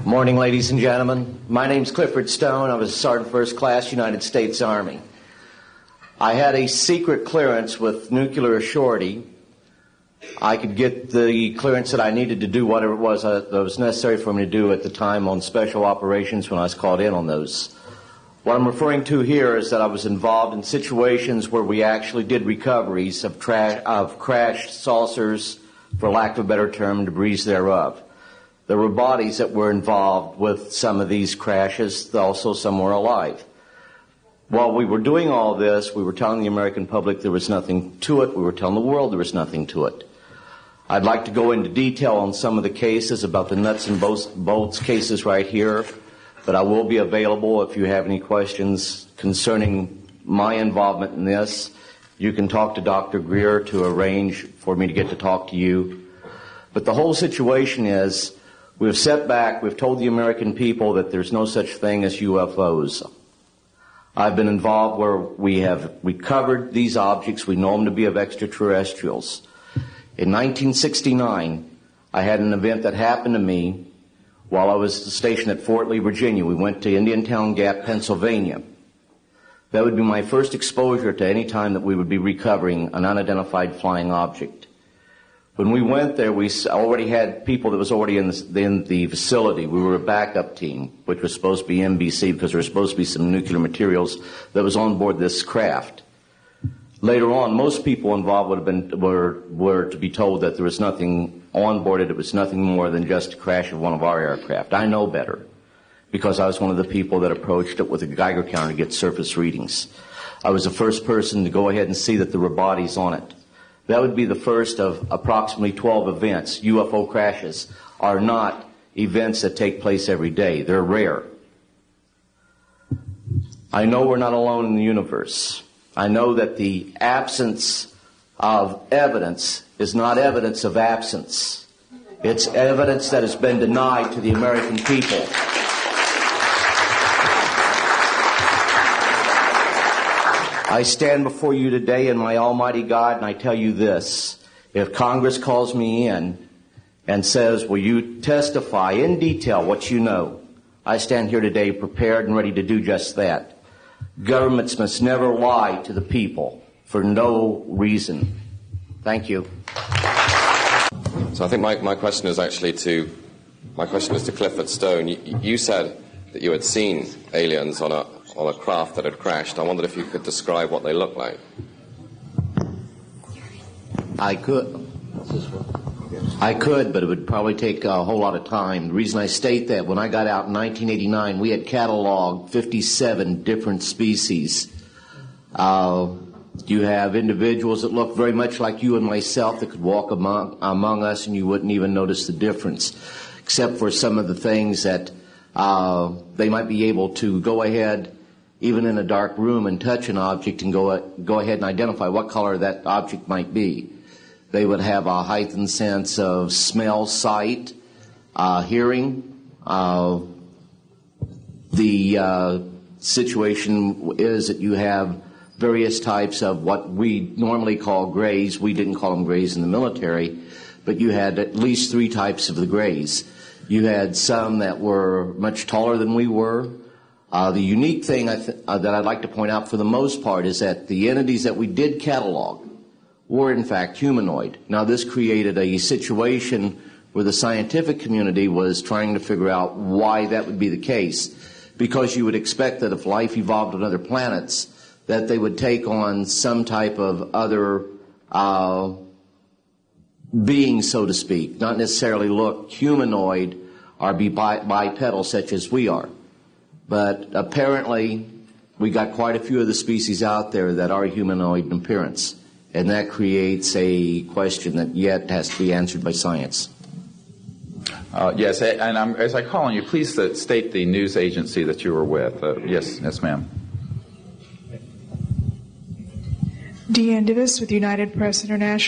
Morning, ladies and gentlemen. My name's Clifford Stone. I was a Sergeant First Class, United States Army. I had a secret clearance with nuclear surety. I could get the clearance that I needed to do whatever it was that was necessary for me to do at the time on special operations when I was called in on those. What I'm referring to here is that I was involved in situations where we actually did recoveries of crashed saucers, for lack of a better term, debris thereof. There were bodies that were involved with some of these crashes, also some were alive. While we were doing all this, we were telling the American public there was nothing to it. We were telling the world there was nothing to it. I'd like to go into detail on some of the cases, about the nuts and bolts cases right here, but I will be available if you have any questions concerning my involvement in this. You can talk to Dr. Greer to arrange for me to get to talk to you. But the whole situation is, we've set back, we've told the American people that there's no such thing as UFOs. I've been involved where we have recovered these objects. We know them to be of extraterrestrials. In 1969, I had an event that happened to me while I was stationed at Fort Lee, Virginia. We went to Indiantown Gap, Pennsylvania. That would be my first exposure to any time that we would be recovering an unidentified flying object. When we went there, we already had people that was already in the facility. We were a backup team, which was supposed to be NBC because there was supposed to be some nuclear materials that was on board this craft. Later on, most people involved were to be told that there was nothing on board it. It was nothing more than just a crash of one of our aircraft. I know better because I was one of the people that approached it with a Geiger counter to get surface readings. I was the first person to go ahead and see that there were bodies on it. That would be the first of approximately 12 events. UFO crashes are not events that take place every day. They're rare. I know we're not alone in the universe. I know that the absence of evidence is not evidence of absence. It's evidence that has been denied to the American people. I stand before you today in my almighty God, and I tell you this. If Congress calls me in and says, will you testify in detail what you know, I stand here today prepared and ready to do just that. Governments must never lie to the people for no reason. Thank you. So I think my question is actually to Clifford Stone. You said that you had seen aliens on a craft that had crashed. I wondered if you could describe what they looked like. I could, but it would probably take a whole lot of time. The reason I state that, when I got out in 1989, we had cataloged 57 different species. You have individuals that look very much like you and myself that could walk among us and you wouldn't even notice the difference, except for some of the things that they might be able to go ahead, even in a dark room, and touch an object and go ahead and identify what color that object might be. They would have a heightened sense of smell, sight, hearing. The situation is that you have various types of what we normally call grays. We didn't call them grays in the military, but you had at least 3 types of the grays. You had some that were much taller than we were. The unique thing that I'd like to point out for the most part is that the entities that we did catalog were in fact humanoid. Now this created a situation where the scientific community was trying to figure out why that would be the case, because you would expect that if life evolved on other planets that they would take on some type of other being, so to speak, not necessarily look humanoid or be bipedal such as we are. But apparently we got quite a few of the species out there that are humanoid in appearance, and that creates a question that yet has to be answered by science. Yes, and as I call on you, please state the news agency that you were with. Yes, ma'am. Deanne Divis with United Press International.